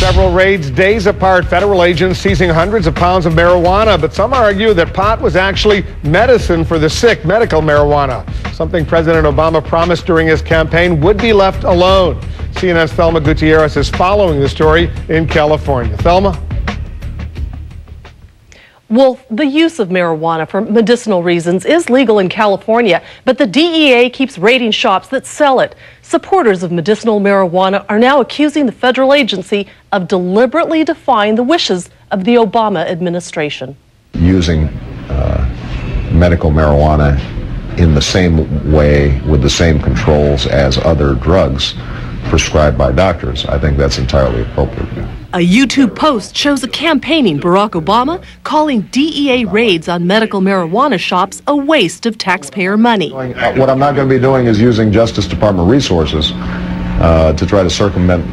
Several raids days apart, federal agents seizing hundreds of pounds of marijuana, but some argue that pot was actually medicine for the sick, medical marijuana, something President Obama promised during his campaign would be left alone. CNN's THELMA Gutierrez is following the story in California. THELMA? Well, the use of marijuana for medicinal reasons is legal in California, but the DEA keeps raiding shops that sell it. Supporters of medicinal marijuana are now accusing the federal agency of deliberately defying the wishes of the Obama administration. Using medical marijuana in the same way with the same controls as other drugs prescribed by doctors, I think that's entirely appropriate. A YouTube post shows a campaigning Barack Obama calling DEA raids on medical marijuana shops a waste of taxpayer money. What I'm not going to be doing is using Justice Department resources to try to circumvent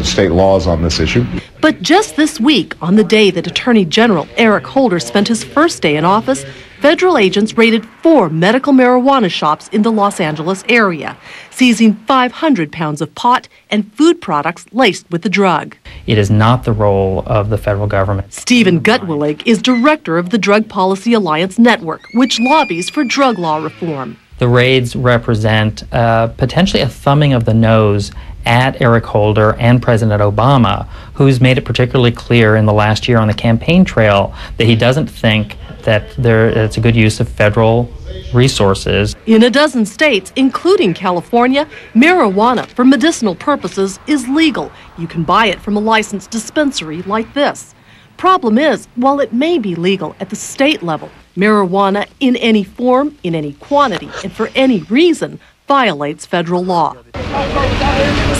state laws on this issue. But just this week, on the day that Attorney General Eric+holder spent his first day in office, federal agents raided 4 medical marijuana shops in the Los Angeles area, seizing 500 pounds of pot and food products laced with the drug. It is not the role of the federal government. Stephen Gutwillig is director of the Drug Policy Alliance Network, which lobbies for drug law reform. The raids represent potentially a thumbing of the nose at Eric+holder and President Obama, who's made it particularly clear in the last year on the campaign trail that he doesn't think that it's a good use of federal resources. In a dozen states, including California, marijuana for medicinal purposes is legal. You can buy it from a licensed dispensary like this. Problem is, while it may be legal at the state level, marijuana in any form, in any quantity, and for any reason violates federal law.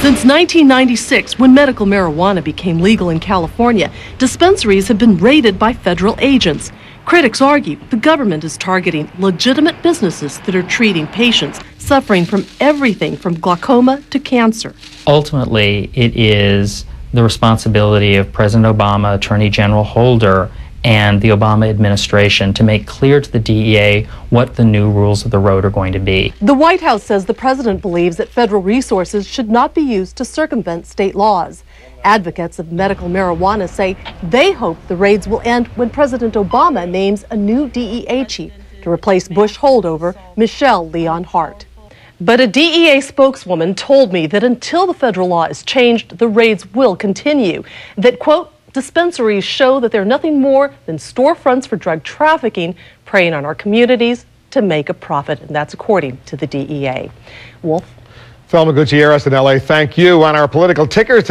Since 1996, when medical marijuana became legal in California, dispensaries have been raided by federal agents. Critics argue the government is targeting legitimate businesses that are treating patients suffering from everything from glaucoma to cancer. Ultimately, it is the responsibility of President Obama, Attorney General Holder, and the Obama administration to make clear to the DEA what the new rules of the road are going to be. The White House says the president believes that federal resources should not be used to circumvent state laws. Advocates of medical marijuana say they hope the raids will end when President Obama names a new DEA chief to replace Bush holdover Michelle Leon Hart. But a DEA spokeswoman told me that until the federal law is changed, the raids will continue. That, quote, dispensaries show that they're nothing more than storefronts for drug trafficking, preying on our communities to make a profit. And that's according to the DEA. Wolf? THELMA Gutierrez in LA, thank you. On our political ticker today.